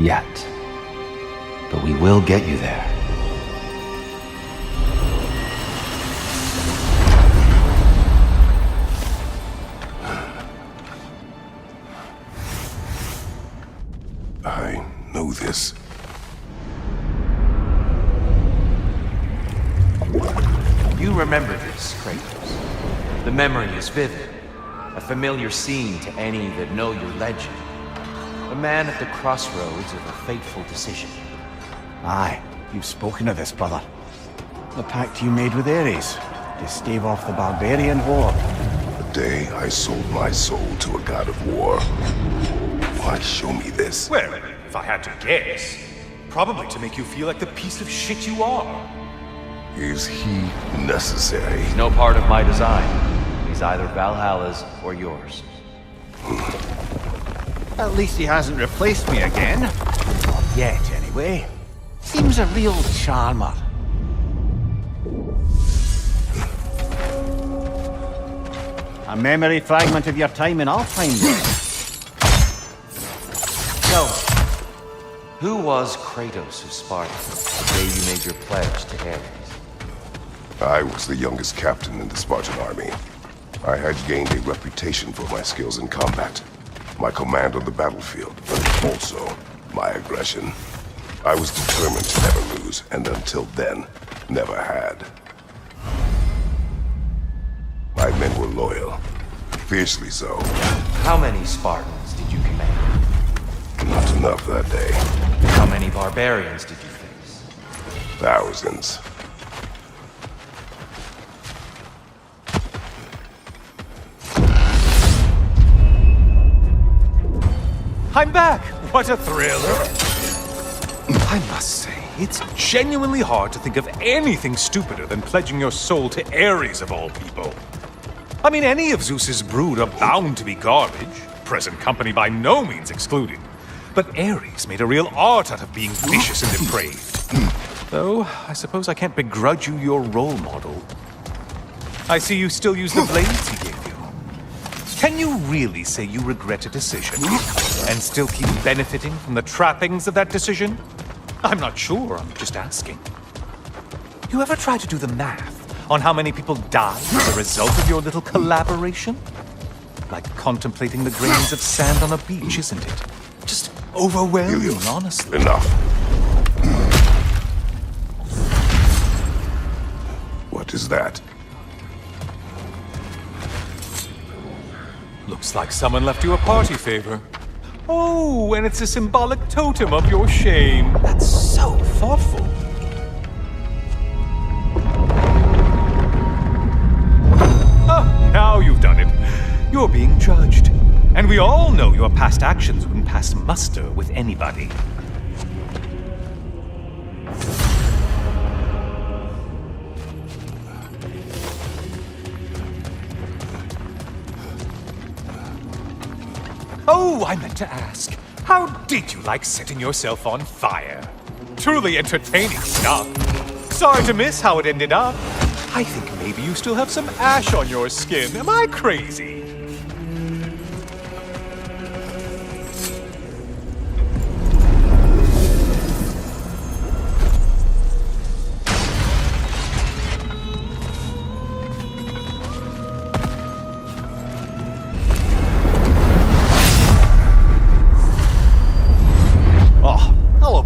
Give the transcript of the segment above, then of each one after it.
Yet. But we will get you there. I know this. You remember this, Kratos. The memory is vivid. A familiar scene to any that know your legend. A man at the crossroads of a fateful decision. Aye, you've spoken of this, brother. The pact you made with Ares to stave off the barbarian horde. The day I sold my soul to a god of war. Why show me this? Well, if I had to guess, probably to make you feel like the piece of shit you are. Is he necessary? He's no part of my design. He's either Valhalla's or yours. At least he hasn't replaced me again. Not yet, anyway. Seems a real charmer. A memory fragment of your time in Alfheim. So, who was Kratos of Sparta the day you made your pledge to Ares? I was the youngest captain in the Spartan army. I had gained a reputation for my skills in combat, my command on the battlefield, but also my aggression. I was determined to never lose, and until then, never had. My men were loyal, fiercely so. How many Spartans did you command? Not enough that day. How many barbarians did you face? Thousands. I'm back! What a thrill! I must say, it's genuinely hard to think of anything stupider than pledging your soul to Ares of all people. I mean, any of Zeus's brood are bound to be garbage, present company by no means excluded. But Ares made a real art out of being vicious and depraved. Though, I suppose I can't begrudge you your role model. I see you still use the blades he gave you. Can you really say you regret a decision, and still keep benefiting from the trappings of that decision? I'm not sure, I'm just asking. You ever try to do the math on how many people died as a result of your little collaboration? Like contemplating the grains of sand on a beach, isn't it? Just overwhelming, Helios, honestly. enough. What is that? Looks like someone left you a party favor. Oh, and it's a symbolic totem of your shame. That's so thoughtful. Ah, now you've done it. You're being judged. And we all know your past actions wouldn't pass muster with anybody. Oh, I meant to ask, how did you like setting yourself on fire? Truly entertaining stuff. Sorry to miss how it ended up. I think maybe you still have some ash on your skin. Am I crazy?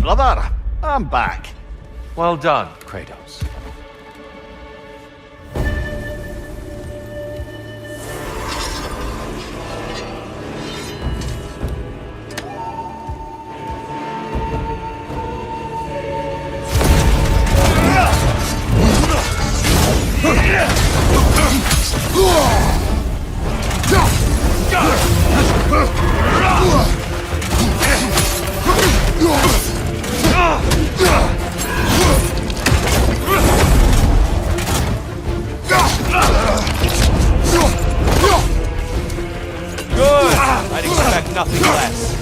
Brother, I'm back. Well done, Kratos. I'd expect nothing less.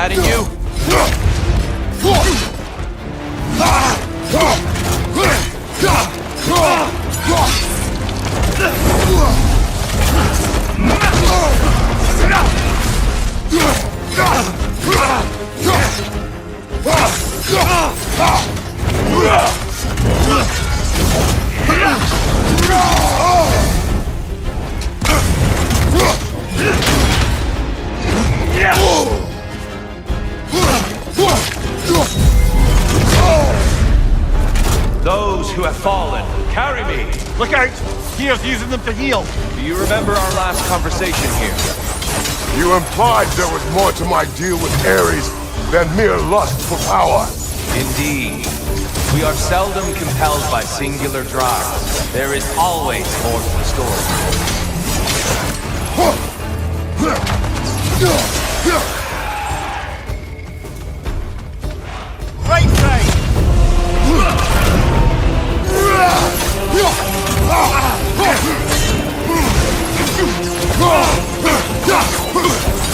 that in you? Those who have fallen, carry me! Look out! Here's using them to heal. Do you remember our last conversation here? You implied there was more to my deal with Ares than mere lust for power. Indeed. We are seldom compelled by singular drives. There is always more to the story. Right side!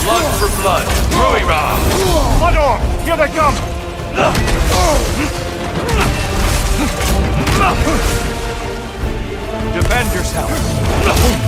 Blood for blood. Ruira! Blood on! Here they come! Defend yourself. Come on!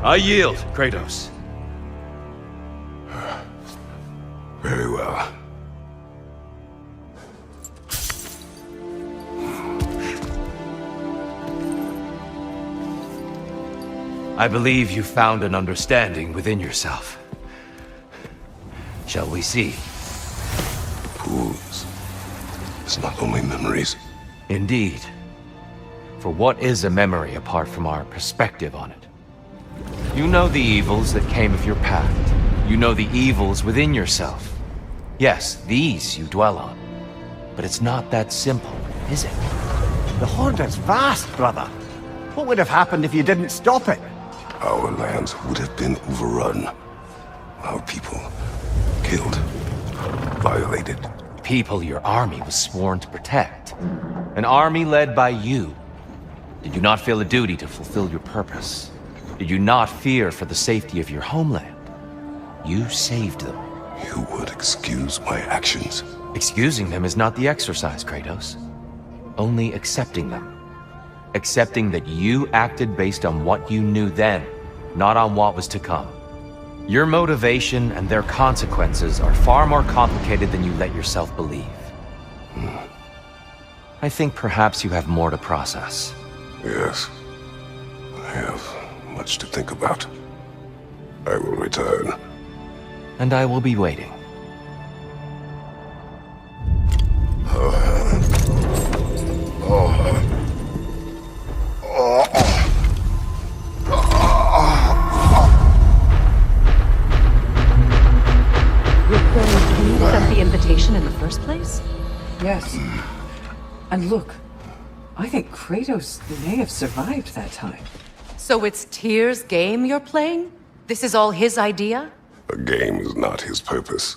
I yield, Kratos. Very well. I believe you found an understanding within yourself. Shall we see? Fools. It's not only memories. Indeed. For what is a memory apart from our perspective on it? You know the evils that came of your pact. You know the evils within yourself. Yes, these you dwell on. But it's not that simple, is it? The Horde is vast, brother. What would have happened if you didn't stop it? Our lands would have been overrun. Our people killed, violated. People your army was sworn to protect. An army led by you. Did you not feel a duty to fulfill your purpose? Did you not fear for the safety of your homeland? You saved them. You would excuse my actions. Excusing them is not the exercise, Kratos. Only accepting them. Accepting that you acted based on what you knew then, not on what was to come. Your motivation and their consequences are far more complicated than you let yourself believe. I think perhaps you have more to process. Yes. I have much to think about. I will return. And I will be waiting. You sent the invitation in the first place? Yes. And look, I think Kratos may have survived that time. So it's Tyr's game you're playing? This is all his idea? A game is not his purpose.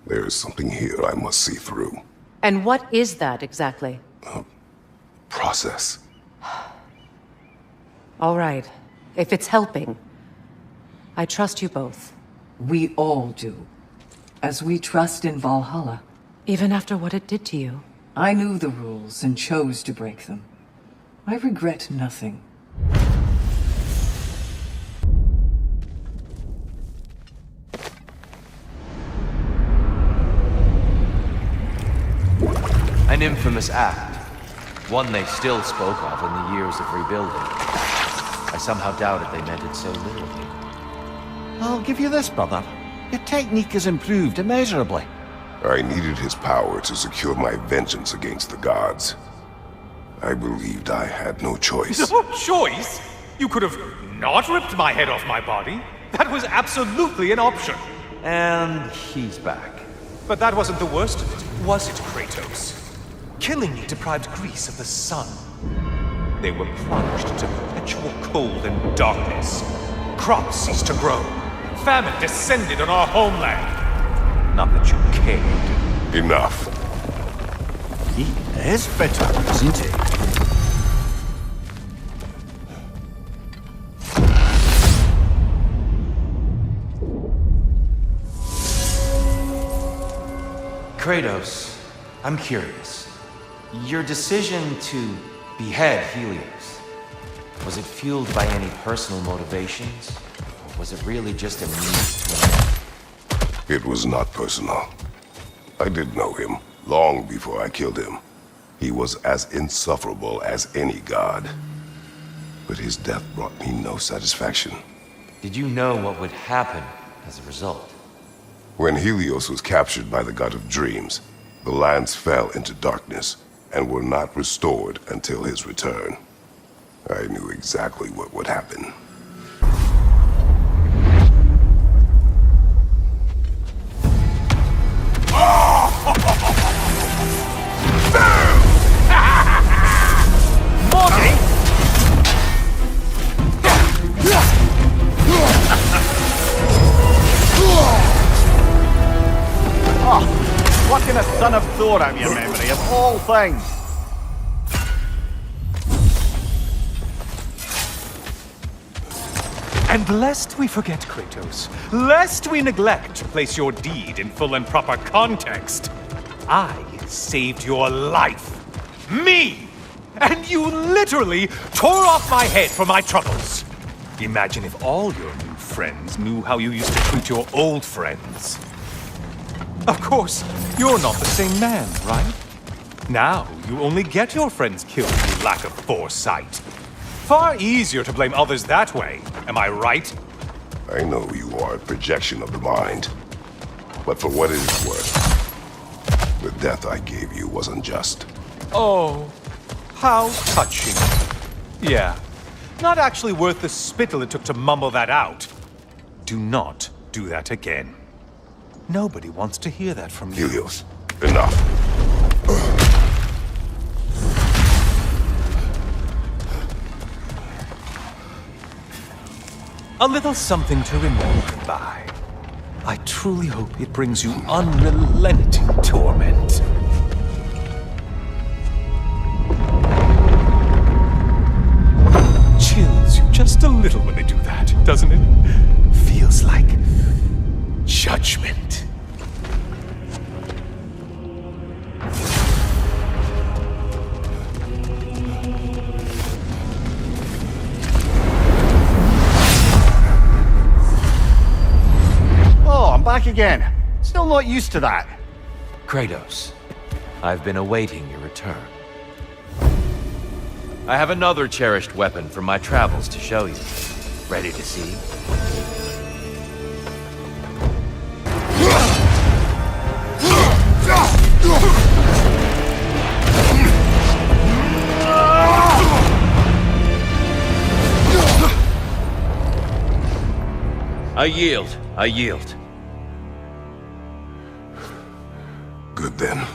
There is something here I must see through. And what is that exactly? Process. All right. If it's helping, I trust you both. We all do. As we trust in Valhalla. Even after what it did to you. I knew the rules and chose to break them. I regret nothing. An infamous act. One they still spoke of in the years of rebuilding. I somehow doubted they meant it so literally. I'll give you this, brother. Your technique has improved immeasurably. I needed his power to secure my vengeance against the gods. I believed I had no choice. No choice? You could have not ripped my head off my body. That was absolutely an option. And he's back. But that wasn't the worst of it, was it, Kratos? Killing me deprived Greece of the sun. They were plunged into perpetual cold and darkness. Crops ceased to grow. Famine descended on our homeland. Not that you cared. Enough. He is bitter, isn't he? Kratos, I'm curious. Your decision to behead Helios, was it fueled by any personal motivations? Or was it really just a means to an end? It was not personal. I did know him long before I killed him. He was as insufferable as any god. But his death brought me no satisfaction. Did you know what would happen as a result? When Helios was captured by the god of dreams, the lands fell into darkness and were not restored until his return. I knew exactly what would happen. Plucking a son of Thor out of your memory, of all things. And lest we forget, Kratos, lest we neglect to place your deed in full and proper context, I saved your life. Me! And you literally tore off my head for my troubles. Imagine if all your new friends knew how you used to treat your old friends. Of course, you're not the same man, right? Now, you only get your friends killed through lack of foresight. Far easier to blame others that way, am I right? I know you are a projection of the mind. But for what it is worth, the death I gave you was unjust. Oh, how touching. Yeah, not actually worth the spittle it took to mumble that out. Do not do that again. Nobody wants to hear that from you. Helios, enough. A little something to remember by. I truly hope it brings you unrelenting torment. Chills you just a little when they do that, doesn't it? Feels like judgment. I'm back again. Still not used to that. Kratos, I've been awaiting your return. I have another cherished weapon from my travels to show you. Ready to see? I yield. I yield. Good then.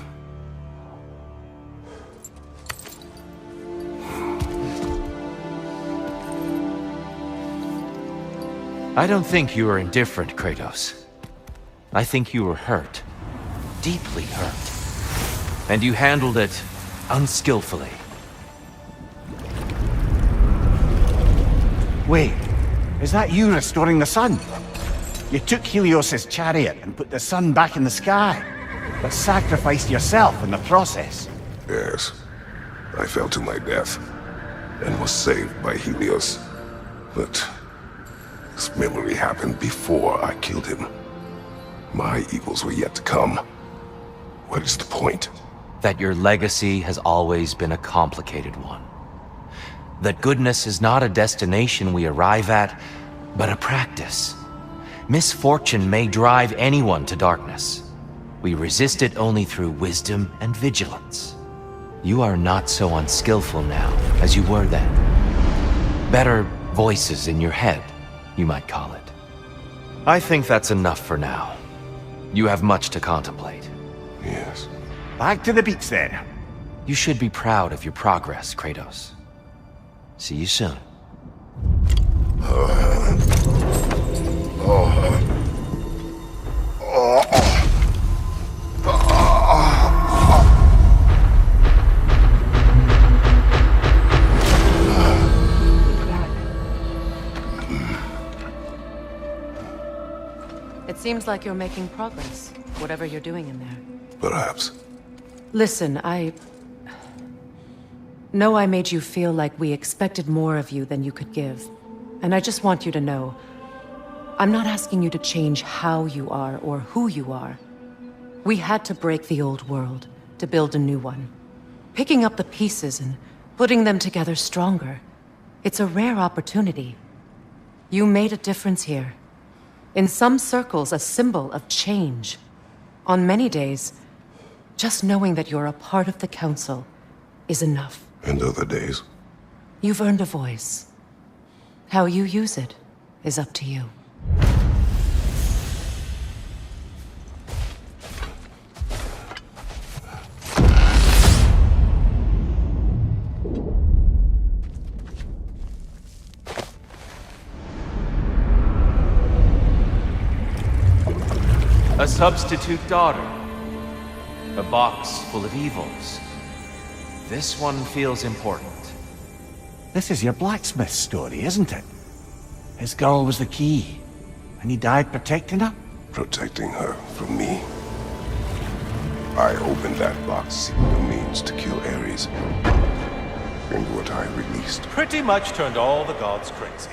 I don't think you were indifferent, Kratos. I think you were hurt. Deeply hurt. And you handled it unskillfully. Wait, is that you restoring the sun? You took Helios' chariot and put the sun back in the sky, but sacrificed yourself in the process. Yes. I fell to my death and was saved by Helios. But this memory happened before I killed him. My evils were yet to come. What is the point? that your legacy has always been a complicated one. That goodness is not a destination we arrive at, but a practice. Misfortune may drive anyone to darkness. We resist it only through wisdom and vigilance. You are not so unskillful now as you were then. Better voices in your head, you might call it. I think that's enough for now. You have much to contemplate. Yes. Back to the beach then. You should be proud of your progress, Kratos. See you soon. It seems like you're making progress, whatever you're doing in there. Perhaps. Listen, I know I made you feel like we expected more of you than you could give. And I just want you to know, I'm not asking you to change how you are or who you are. We had to break the old world to build a new one. Picking up the pieces and putting them together stronger. It's a rare opportunity. You made a difference here. In some circles, a symbol of change. On many days, just knowing that you're a part of the Council is enough. And other days? You've earned a voice. How you use it is up to you. A substitute daughter. A box full of evils. This one feels important. This is your blacksmith story, isn't it? His girl was the key, and he died protecting her? Protecting her from me. I opened that box seeking a means to kill Ares. And what I released. Pretty much turned all the gods crazy.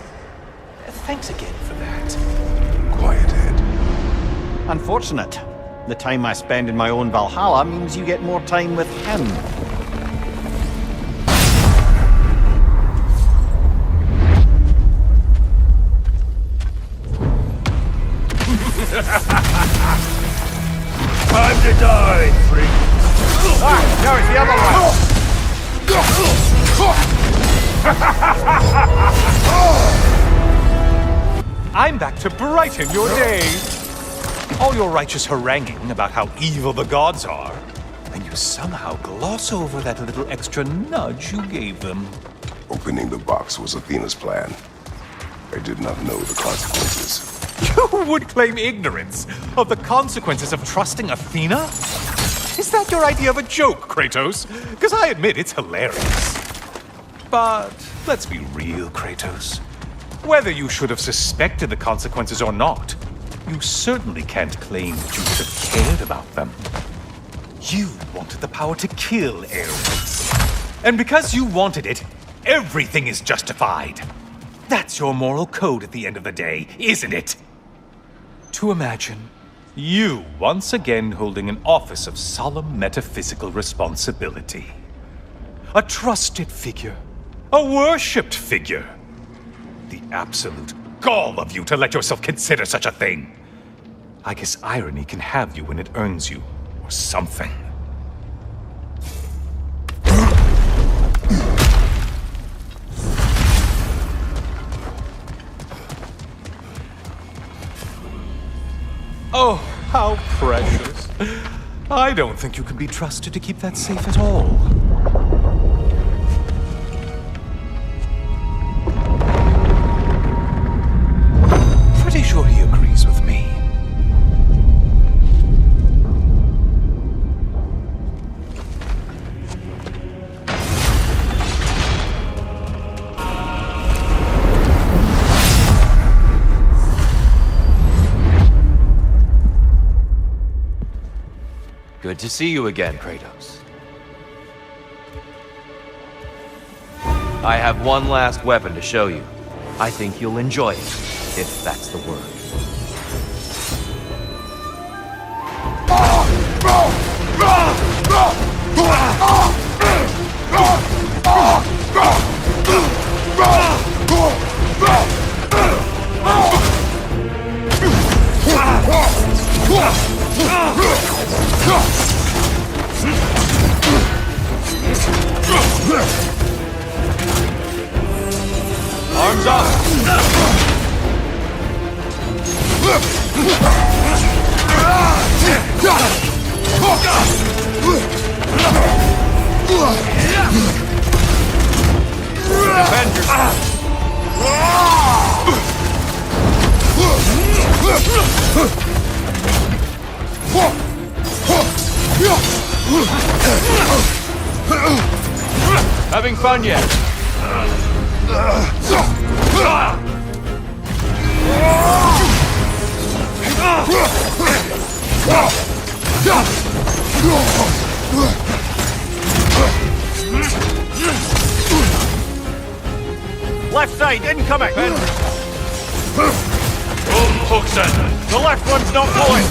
Thanks again for that. Quiet head. Unfortunate. The time I spend in my own Valhalla means you get more time with him. Time to die, freak! Ah, no, it's the other one! I'm back to brighten your day! All your righteous haranguing about how evil the gods are, and you somehow gloss over that little extra nudge you gave them. Opening the box was Athena's plan. I did not know the consequences. You would claim ignorance of the consequences of trusting Athena? Is that your idea of a joke, Kratos? Because I admit it's hilarious. But let's be real, Kratos. Whether you should have suspected the consequences or not, you certainly can't claim that you would have cared about them. You wanted the power to kill Ares. And because you wanted it, everything is justified. That's your moral code at the end of the day, isn't it? To imagine you once again holding an office of solemn metaphysical responsibility. A trusted figure. A worshipped figure. The absolute gall of you to let yourself consider such a thing. I guess irony can have you when it earns you, or something. Oh, how precious. I don't think you can be trusted to keep that safe at all. Pretty sure he agrees with me. Good to see you again, Kratos. I have one last weapon to show you. I think you'll enjoy it, if that's the word. Arms up! Defend yourself! Having fun yet? Left side, incoming! Hooks in! The left one's not going!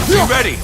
Be ready!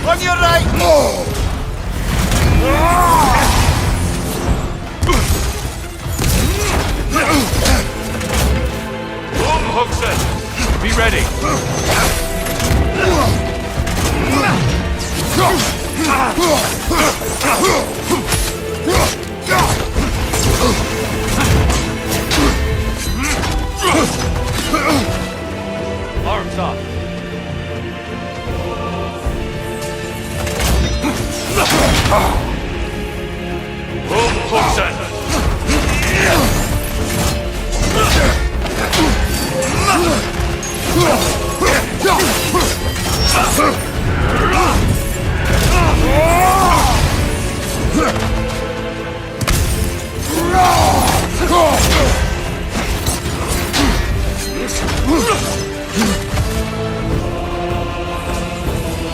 On your right! Hooks in! Be ready! Arms up! Hooks in!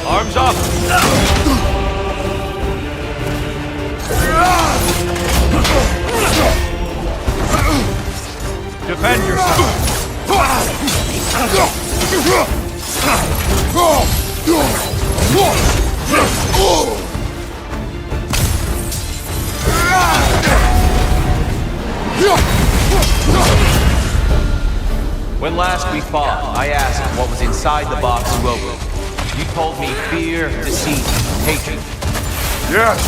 Arms up! Defend yourself! When last we fought, I asked what was inside the box you opened. You told me fear, deceit, hatred. Yes!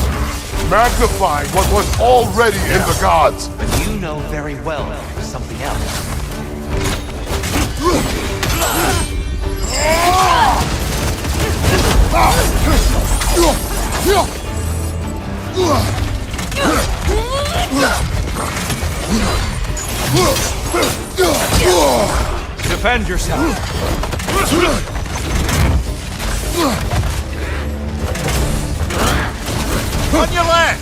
Magnifying what was already in the gods! But you know very well there's something else. Defend yourself! On your left!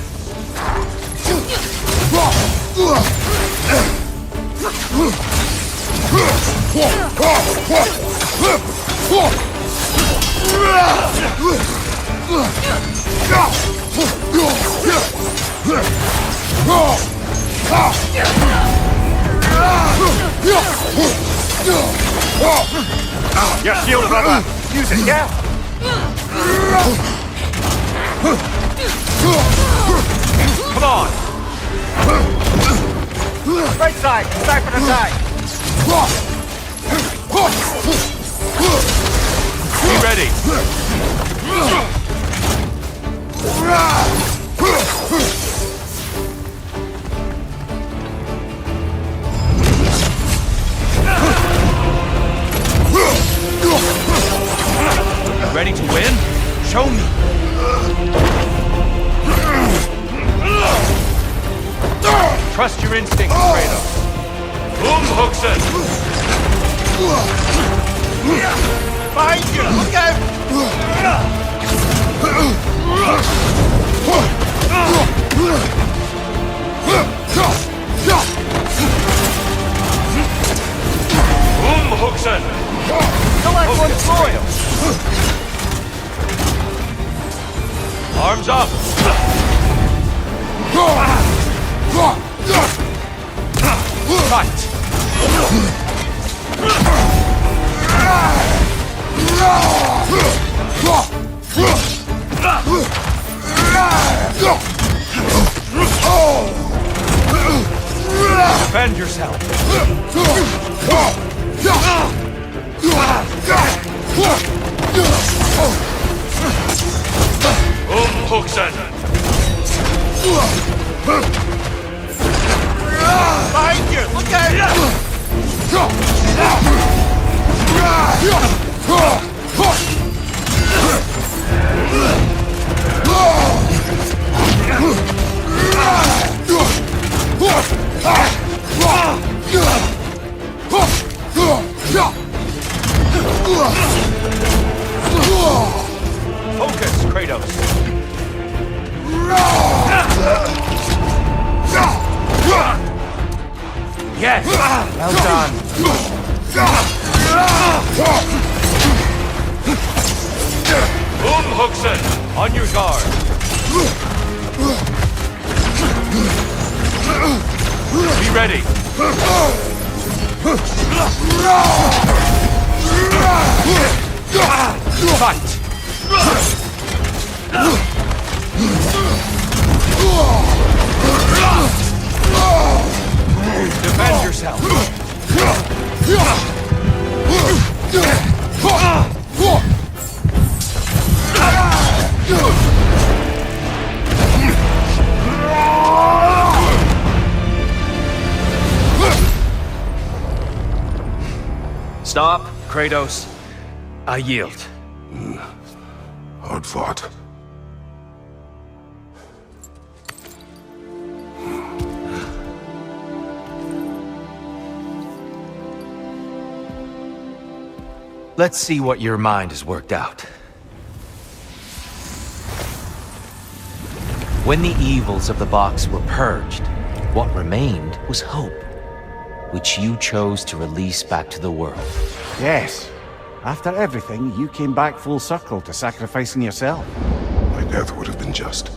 Your shield, brother! Use it, yeah? Come on! Right side! Sniper attack! Be ready! Ready to win? Show me! Trust your instincts, Kratos. Umhuxen! Behind you! Look out! Umhuxen! Select one's loyal! Arms up! Fight! Defend yourself! Umhuxen! Behind you! Look out! Focus, Kratos! Yes! Well done. Umhuxen! On your guard! Be ready! Fight! Defend yourself! Stop, Kratos. I yield. Hard fought. Let's see what your mind has worked out. When the evils of the box were purged, what remained was hope, which you chose to release back to the world. Yes. After everything, you came back full circle to sacrificing yourself. My death would have been just,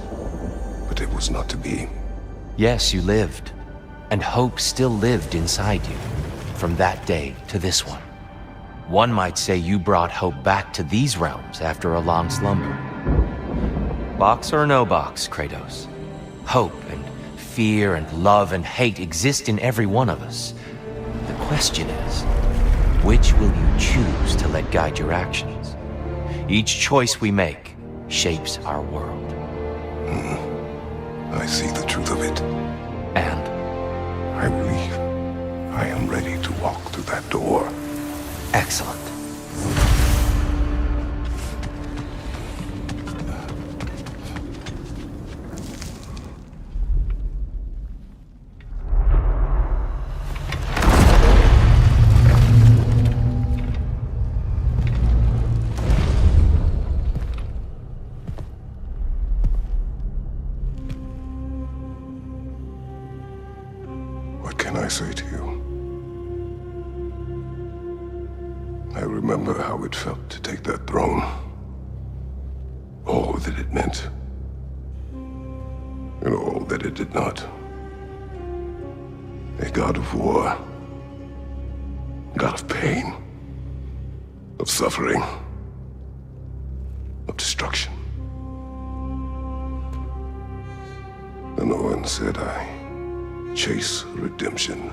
but it was not to be. Yes, you lived, and hope still lived inside you, from that day to this one. One might say you brought hope back to these realms after a long slumber. Box or no box, Kratos. Hope and fear and love and hate exist in every one of us. The question is, which will you choose to let guide your actions? Each choice we make shapes our world. I see the truth of it. And I believe I am ready to walk through that door. excellent. What can I say to you? I remember how it felt to take that throne. All that it meant. And all that it did not. A god of war. God of pain. Of suffering. Of destruction. And Owen said I chase redemption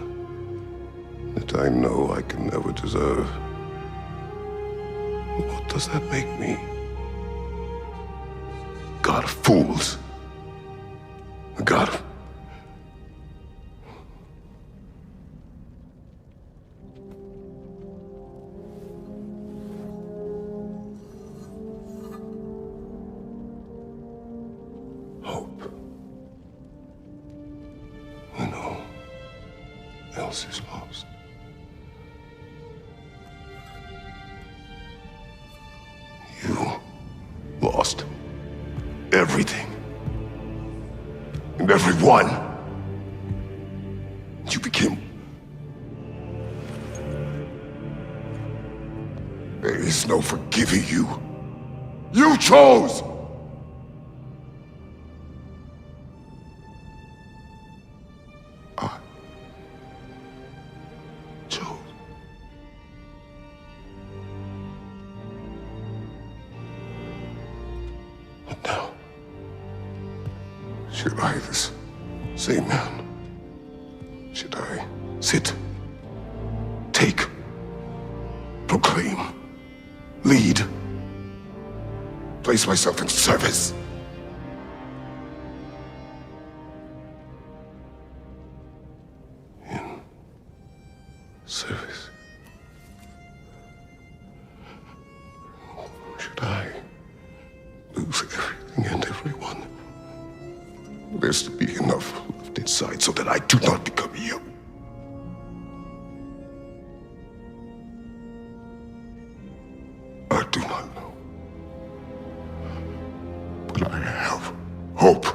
that I know I can never deserve. What does that make me? God of fools. A god of... hope. You know, else is lost. You lost everything. And everyone. You became... There is no forgiving you. You chose! I chose. But now, should I, this same man, should I sit, take, proclaim, lead, place myself in service? In service? Should I lose everything and everyone? There's to be enough left inside so that I do not become you. I do not know. But I have hope.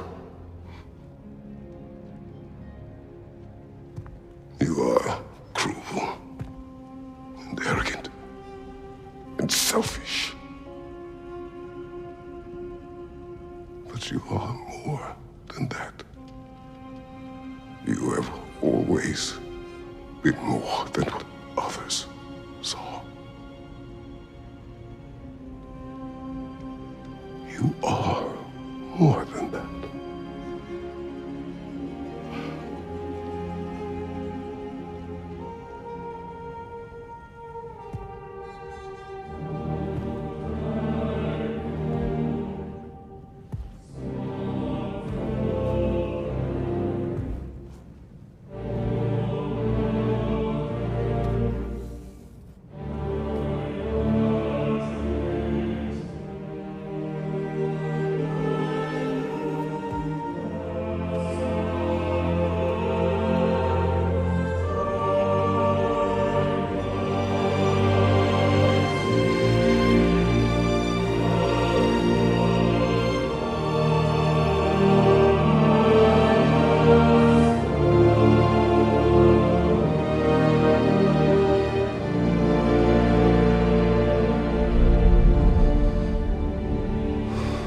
You are cruel and arrogant and selfish. But you are more than that. You have always been more than what others saw. You are more than that.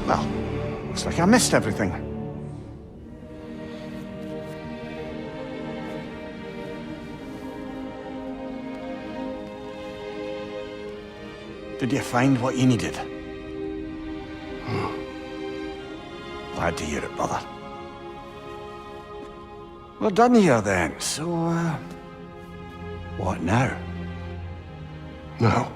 Well, looks like I missed everything. Did you find what you needed? Glad to hear it, brother. We're done here then, so, what now? Now,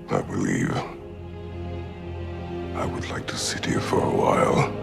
I believe I would like to sit here for a while.